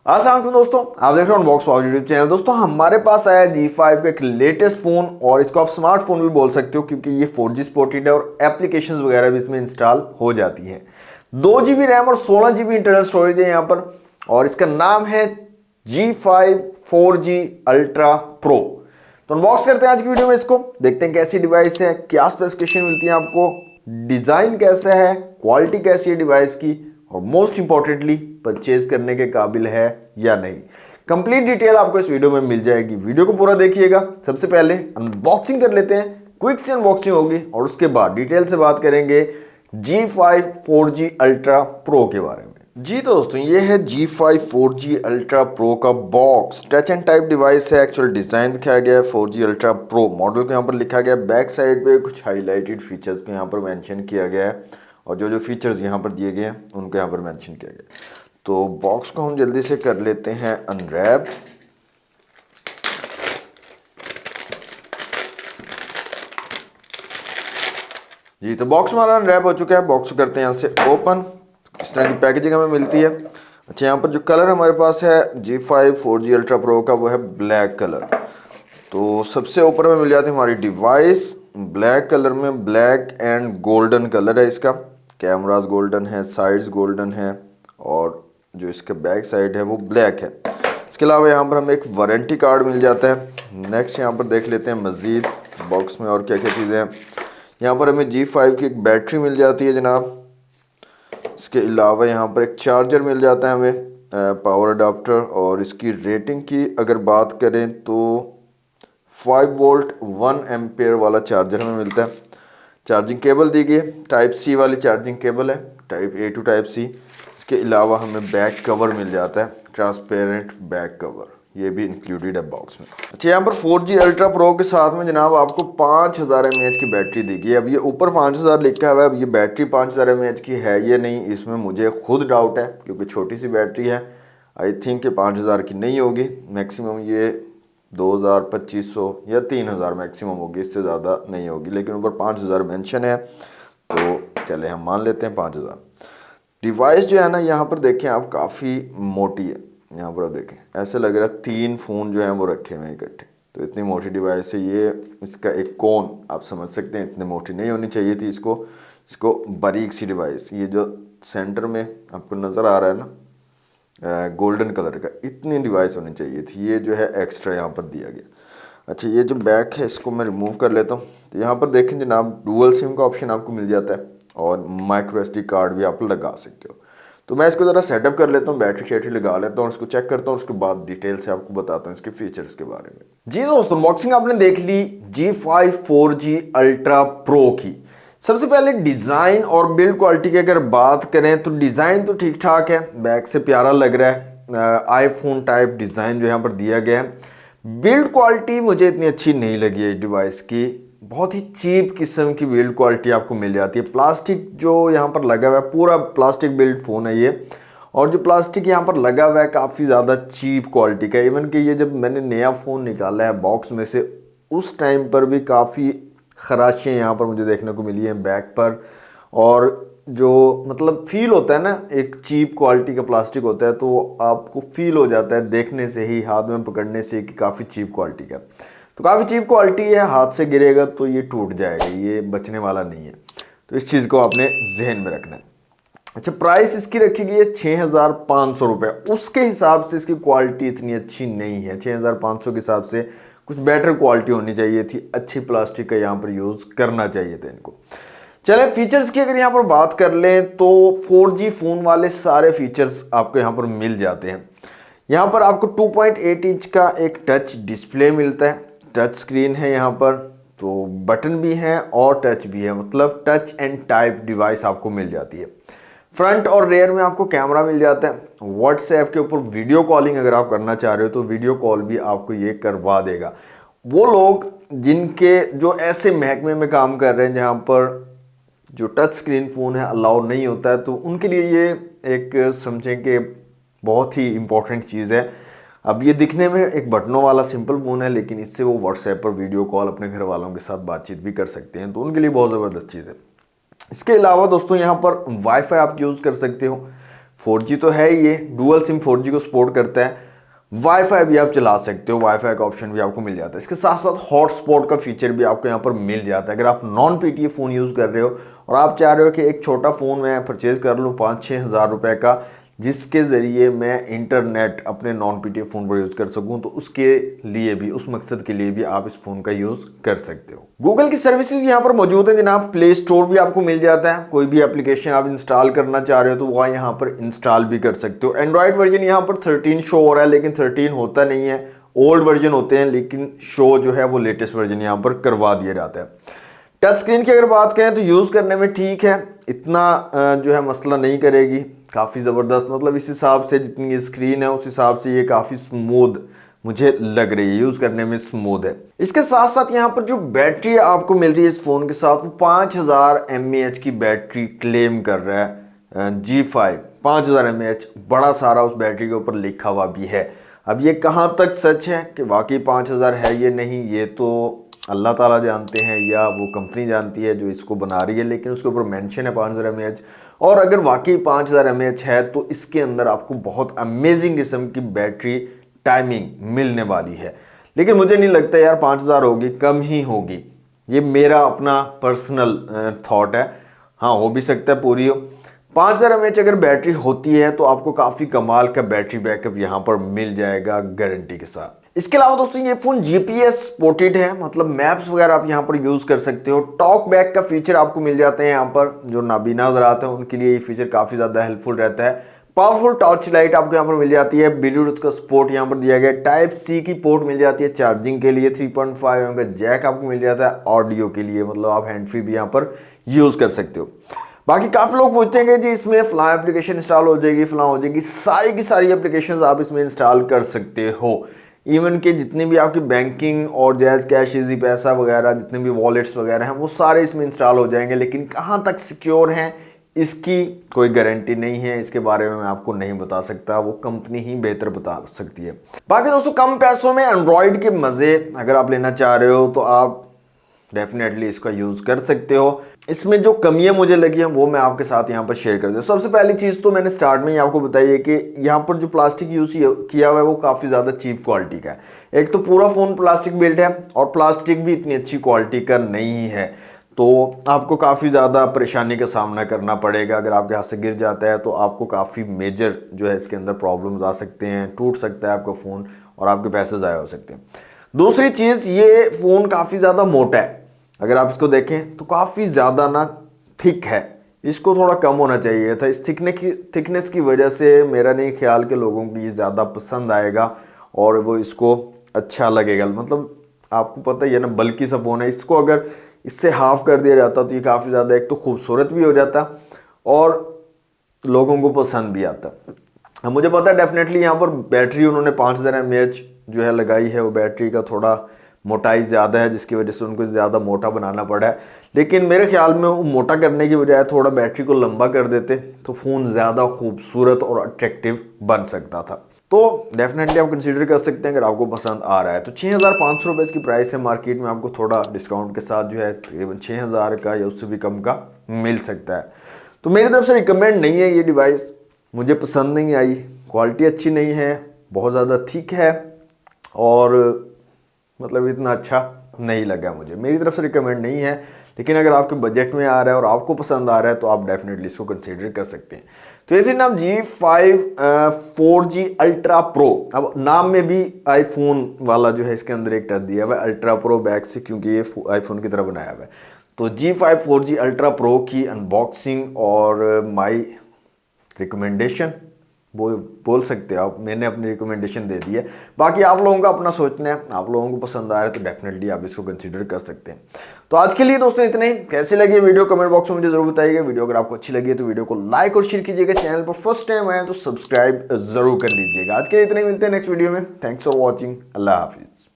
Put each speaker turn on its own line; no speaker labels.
अस्सलाम दोस्तों, आप देख रहे हो अनबॉक्स पावर यूट्यूब चैनल। दोस्तों हमारे पास आया है G5 का एक लेटेस्ट फोन, और इसको आप स्मार्टफोन भी बोल सकते हो क्योंकि ये 4G सपोर्टेड है और एप्लीकेशंस वगैरह भी इसमें इंस्टॉल हो जाती हैं। 2 GB रैम और 16 GB इंटरनल स्टोरेज है यहाँ पर, और इसका नाम है G5 4G अल्ट्रा प्रो। तो अनबॉक्स करते हैं आज की वीडियो में इसको, देखते हैं कैसी डिवाइस है, क्या स्पेसिफिकेशन मिलती है आपको, डिजाइन कैसा है, क्वालिटी कैसी है डिवाइस की, और मोस्ट इंपॉर्टेंटली परचेज करने के काबिल है या नहीं। कंप्लीट डिटेल आपको इस वीडियो में मिल जाएगी, वीडियो को पूरा देखिएगा। सबसे पहले अनबॉक्सिंग कर लेते हैं, क्विक सी अनबॉक्सिंग होगी और उसके बाद डिटेल से बात करेंगे G5 4G अल्ट्रा प्रो के बारे में। जी तो दोस्तों, ये है G5 4G अल्ट्रा प्रो का box. Touch and type device है, एक्चुअल डिजाइन दिखाया गया है 4G अल्ट्रा प्रो मॉडल को यहाँ पर लिखा गया है। बैक साइड पे कुछ हाईलाइटेड फीचर्स को यहाँ पर मेंशन किया गया है, और जो फीचर्स यहाँ पर दिए गए हैं उनको यहाँ पर मेंशन किया गया है। तो बॉक्स को हम जल्दी से कर लेते हैं अनरैप। जी तो बॉक्स हमारा अनरैप हो चुका है। बॉक्स को करते हैं यहाँ से ओपन। इस तरह की पैकेजिंग हमें मिलती है। अच्छा, यहाँ पर जो कलर हमारे पास है G5 4G अल्ट्रा प्रो का, वो है ब्लैक कलर। तो सबसे ऊपर में मिल जाती है हमारी डिवाइस ब्लैक कलर में, ब्लैक एंड गोल्डन कलर है इसका। कैमरास गोल्डन है, साइड्स गोल्डन है, और जो इसका बैक साइड है वो ब्लैक है। इसके अलावा यहाँ पर हमें एक वारंटी कार्ड मिल जाता है। नेक्स्ट यहाँ पर देख लेते हैं मज़ीद बॉक्स में और क्या क्या चीज़ें हैं। यहाँ पर हमें G5 की एक बैटरी मिल जाती है जनाब। इसके अलावा यहाँ पर एक चार्जर मिल जाता है हमें, पावर अडाप्टर। और इसकी रेटिंग की अगर बात करें तो 5 वोल्ट 1 एम्पेयर वाला चार्जर हमें मिलता है। चार्जिंग केबल दी गई है, टाइप सी वाली चार्जिंग केबल है, type A to type C. इसके अलावा हमें बैक कवर मिल जाता है, ट्रांसपेरेंट बैक कवर, ये भी इंक्लूडेड है बॉक्स में। अच्छा, यहाँ पर 4G अल्ट्रा प्रो के साथ में जनाब आपको 5000 mAh की बैटरी दी गई है। अब ये ऊपर 5000 लिखा हुआ है, अब ये बैटरी 5000 mAh की है ये नहीं, इसमें मुझे खुद डाउट है क्योंकि छोटी सी बैटरी है। आई थिंक कि 5000 की नहीं होगी, मैक्सिमम ये 2000 2500 या 3000 मैक्सिमम होगी, इससे ज़्यादा नहीं होगी। लेकिन ऊपर 5000 मेंशन है, तो चले हम मान लेते हैं 5000। डिवाइस जो है ना, यहाँ पर देखें आप, काफ़ी मोटी है। यहाँ पर देखें ऐसे लग रहा है 3 फ़ोन जो हैं वो रखे हुए हैं इकट्ठे। तो इतनी मोटी डिवाइस है ये। इसका एक कोन आप समझ सकते हैं, इतनी मोटी नहीं होनी चाहिए थी। इसको बारीक सी डिवाइस, ये जो सेंटर में आपको नज़र आ रहा है ना गोल्डन कलर का, इतनी डिवाइस होनी चाहिए थी। ये जो है एक्स्ट्रा यहाँ पर दिया गया। अच्छा, ये जो बैक है इसको मैं रिमूव कर लेता हूँ। तो यहाँ पर देखें जनाब, डुअल सिम का ऑप्शन आपको मिल जाता है, और माइक्रो SD कार्ड भी आप लगा सकते हो। तो मैं इसको ज़रा सेटअप कर लेता हूँ, बैटरी शैटरी लगा लेता हूँ और इसको चेक करता हूँ। उसके बाद डिटेल से आपको बताता हूँ इसके फीचर्स के बारे में। जी दोस्तों, अनबॉक्सिंग आपने देख ली G5 4G अल्ट्रा प्रो की। सबसे पहले डिज़ाइन और बिल्ड क्वालिटी की अगर बात करें तो डिज़ाइन तो ठीक ठाक है, बैक से प्यारा लग रहा है। आईफोन टाइप डिज़ाइन जो यहाँ पर दिया गया है। बिल्ड क्वालिटी मुझे इतनी अच्छी नहीं लगी है डिवाइस की, बहुत ही चीप किस्म की बिल्ड क्वालिटी आपको मिल जाती है। प्लास्टिक जो यहाँ पर लगा हुआ है, पूरा प्लास्टिक बिल्ड फ़ोन है ये, और जो प्लास्टिक यहाँ पर लगा हुआ है काफ़ी ज़्यादा चीप क्वालिटी का। इवन कि ये जब मैंने नया फ़ोन निकाला है बॉक्स में से, उस टाइम पर भी काफ़ी खराशियाँ यहाँ पर मुझे देखने को मिली हैं बैक पर। और जो मतलब फील होता है ना, एक चीप क्वालिटी का प्लास्टिक होता है, तो आपको फील हो जाता है देखने से ही, हाथ में पकड़ने से, कि काफ़ी चीप क्वालिटी का। तो काफ़ी चीप क्वालिटी है, हाथ से गिरेगा तो ये टूट जाएगा, ये बचने वाला नहीं है। तो इस चीज़ को आपने जहन में रखना है। अच्छा, प्राइस इसकी रखी गई है 6500 रुपये। उसके हिसाब से इसकी क्वालिटी इतनी अच्छी नहीं है। 6500 के हिसाब से कुछ बेटर क्वालिटी होनी चाहिए थी, अच्छी प्लास्टिक का यहाँ पर यूज़ करना चाहिए था इनको। चलें, फीचर्स की अगर यहाँ पर बात कर लें तो 4G फ़ोन वाले सारे फीचर्स आपको यहाँ पर मिल जाते हैं। यहाँ पर आपको 2.8 इंच का एक टच डिस्प्ले मिलता है, टच स्क्रीन है यहाँ पर, तो बटन भी हैं और टच भी है, मतलब टच एंड टाइप डिवाइस आपको मिल जाती है। फ्रंट और रेयर में आपको कैमरा मिल जाता है। व्हाट्सएप के ऊपर वीडियो कॉलिंग अगर आप करना चाह रहे हो तो वीडियो कॉल भी आपको ये करवा देगा। वो लोग जिनके जो ऐसे महकमे में काम कर रहे हैं जहाँ पर जो टच स्क्रीन फ़ोन है अलाउ नहीं होता है, तो उनके लिए ये एक समझें कि बहुत ही इम्पोर्टेंट चीज़ है। अब ये दिखने में एक बटनों वाला सिंपल फ़ोन है, लेकिन इससे वो व्हाट्सएप पर वीडियो कॉल अपने घर वालों के साथ बातचीत भी कर सकते हैं, तो उनके लिए बहुत ज़बरदस्त चीज़ है। इसके अलावा दोस्तों यहाँ पर वाईफाई आप यूज़ कर सकते हो। 4G तो है ही, ये डुअल सिम 4G को सपोर्ट करता है। वाईफाई भी आप चला सकते हो, वाईफाई का ऑप्शन भी आपको मिल जाता है। इसके साथ साथ हॉटस्पॉट का फीचर भी आपको यहाँ पर मिल जाता है। अगर आप नॉन पीटीए फ़ोन यूज़ कर रहे हो और आप चाह रहे हो कि एक छोटा फ़ोन मैं परचेज़ कर लूँ 5-6 हज़ार रुपये का, जिसके ज़रिए मैं इंटरनेट अपने नॉन पीटीए फ़ोन पर यूज़ कर सकूं, तो उसके लिए भी, उस मकसद के लिए भी आप इस फ़ोन का यूज़ कर सकते हो। गूगल की सर्विसेज यहाँ पर मौजूद है जनाब। प्ले स्टोर भी आपको मिल जाता है। कोई भी एप्लीकेशन आप इंस्टॉल करना चाह रहे हो तो वह यहाँ पर इंस्टॉल भी कर सकते हो। एंड्रॉयड वर्जन यहाँ पर 13 शो हो रहा है, लेकिन 13 होता नहीं है, ओल्ड वर्जन होते हैं, लेकिन शो जो है वो लेटेस्ट वर्जन यहाँ पर करवा दिया जाता है। टच स्क्रीन की अगर बात करें तो यूज़ करने में ठीक है, इतना जो है मसला नहीं करेगी, काफ़ी ज़बरदस्त, मतलब इस हिसाब से जितनी स्क्रीन है उस हिसाब से ये काफ़ी स्मूथ मुझे लग रही है, यूज़ करने में स्मूथ है। इसके साथ साथ यहाँ पर जो बैटरी आपको मिल रही है इस फ़ोन के साथ, वो 5000 mAh की बैटरी क्लेम कर रहा है G5। 5000 mAh बड़ा सारा उस बैटरी के ऊपर लिखा हुआ भी है। अब ये कहाँ तक सच है कि वाकई 5000 है ये नहीं, ये तो अल्लाह ताला जानते हैं या वो कंपनी जानती है जो इसको बना रही है, लेकिन उसके ऊपर मेंशन है 5000 mAh। और अगर वाकई 5000 mAh है तो इसके अंदर आपको बहुत अमेजिंग किस्म की बैटरी टाइमिंग मिलने वाली है। लेकिन मुझे नहीं लगता यार 5000 होगी, कम ही होगी। ये मेरा अपना पर्सनल थॉट है, हाँ हो भी सकता है पूरी हो। 5000 mAh अगर बैटरी होती है तो आपको काफ़ी कमाल का बैटरी बैकअप यहाँ पर मिल जाएगा गारंटी के साथ। इसके अलावा दोस्तों ये फ़ोन GPS सपोर्टेड है, मतलब मैप्स वगैरह आप यहाँ पर यूज़ कर सकते हो। टॉक बैक का फीचर आपको मिल जाते हैं यहाँ पर, जो नाबीना हज़रात हैं उनके लिए ये फीचर काफ़ी ज़्यादा हेल्पफुल रहता है। पावरफुल टॉर्च लाइट आपको यहाँ पर मिल जाती है। ब्लूटूथ का सपोर्ट यहाँ पर दिया गया है। टाइप सी की पोर्ट मिल जाती है चार्जिंग के लिए। 3.5 mm का जैक आपको मिल जाता है ऑडियो के लिए, मतलब आप हैंड फ्री भी यहाँ पर यूज़ कर सकते हो। बाकी काफ़ी लोग पूछते हैं कि जी इसमें फलां एप्लीकेशन इंस्टॉल हो जाएगी, फलां हो जाएगी। सारी की सारी एप्लीकेशंस आप इसमें इंस्टॉल कर सकते हो। इवन के जितनी भी आपकी बैंकिंग और जैज़ कैश, इजी पैसा वगैरह, जितने भी वॉलेट्स वगैरह हैं वो सारे इसमें इंस्टॉल हो जाएंगे। लेकिन कहाँ तक सिक्योर हैं इसकी कोई गारंटी नहीं है, इसके बारे में मैं आपको नहीं बता सकता, वो कंपनी ही बेहतर बता सकती है। बाकी दोस्तों कम पैसों में एंड्रॉयड के मज़े अगर आप लेना चाह रहे हो तो आप डेफिनेटली इसका यूज़ कर सकते हो। इसमें जो कमियां मुझे लगी हैं वो मैं आपके साथ यहाँ पर शेयर कर दूँ। सबसे पहली चीज़ तो मैंने स्टार्ट में ही आपको बताई है कि यहाँ पर जो प्लास्टिक यूज़ किया हुआ है वो काफ़ी ज़्यादा चीप क्वालिटी का है। एक तो पूरा फ़ोन प्लास्टिक बिल्ड है और प्लास्टिक भी इतनी अच्छी क्वालिटी का नहीं है, तो आपको काफ़ी ज़्यादा परेशानी का सामना करना पड़ेगा। अगर आपके हाथ से गिर जाता है तो आपको काफ़ी मेजर जो है इसके अंदर प्रॉब्लम्स आ सकते हैं, टूट सकता है आपका फ़ोन और आपके पैसे ज़ाया हो सकते हैं। दूसरी चीज़, ये फ़ोन काफ़ी ज़्यादा मोटा है। अगर आप इसको देखें तो काफ़ी ज़्यादा ना थिक है, इसको थोड़ा कम होना चाहिए था। इस थिकनेस की वजह से मेरा नहीं ख्याल कि लोगों को ये ज़्यादा पसंद आएगा और वो इसको अच्छा लगेगा। मतलब आपको पता ही है ना, बल्कि सा फ़ोन है, इसको अगर इससे हाफ कर दिया जाता तो ये काफ़ी ज़्यादा एक तो खूबसूरत भी हो जाता और लोगों को पसंद भी आता। अब मुझे पता है डेफिनेटली यहाँ पर बैटरी उन्होंने 5000 mAh जो है लगाई है, वो बैटरी का थोड़ा मोटाई ज़्यादा है जिसकी वजह से उनको ज़्यादा मोटा बनाना पड़ा है। लेकिन मेरे ख्याल में वो मोटा करने की बजाय थोड़ा बैटरी को लंबा कर देते तो फ़ोन ज़्यादा खूबसूरत और अट्रैक्टिव बन सकता था। तो डेफिनेटली आप कंसीडर कर सकते हैं अगर आपको पसंद आ रहा है तो। 6500 रुपये इसकी प्राइस है। मार्केट में आपको थोड़ा डिस्काउंट के साथ जो है तकरीबन 6000 का या उससे भी कम का मिल सकता है। तो मेरी तरफ से रिकमेंड नहीं है ये डिवाइस, मुझे पसंद नहीं आई, क्वालिटी अच्छी नहीं है, बहुत ज़्यादा थिक है और मतलब इतना अच्छा नहीं लगा मुझे, मेरी तरफ से रिकमेंड नहीं है। लेकिन अगर आपके बजट में आ रहा है और आपको पसंद आ रहा है तो आप डेफिनेटली इसको कंसीडर कर सकते हैं। तो ये थी नाम G5 4G अल्ट्रा प्रो। अब नाम में भी आईफोन वाला जो है इसके अंदर एक टच दिया हुआ है अल्ट्रा प्रो बैक से, क्योंकि ये आईफोन की तरह बनाया हुआ है। तो G5 4G अल्ट्रा प्रो की अनबॉक्सिंग और माई रिकमेंडेशन बोल सकते हो आप, मैंने अपनी रिकमेंडेशन दे दी है। बाकी आप लोगों का अपना सोचना है, आप लोगों को पसंद आ रहा है तो डेफिनेटली आप इसको कंसीडर कर सकते हैं। तो आज के लिए दोस्तों इतना ही। कैसी लगी वीडियो कमेंट बॉक्स में मुझे जरूर बताइएगा। वीडियो अगर आपको अच्छी लगी है तो वीडियो को लाइक और शेयर कीजिएगा। चैनल पर फर्स्ट टाइम आए तो सब्सक्राइब जरूर कर लीजिएगा। आज के लिए इतना ही, मिलते हैं नेक्स्ट वीडियो में। Thanks for watching, Allah Hafiz.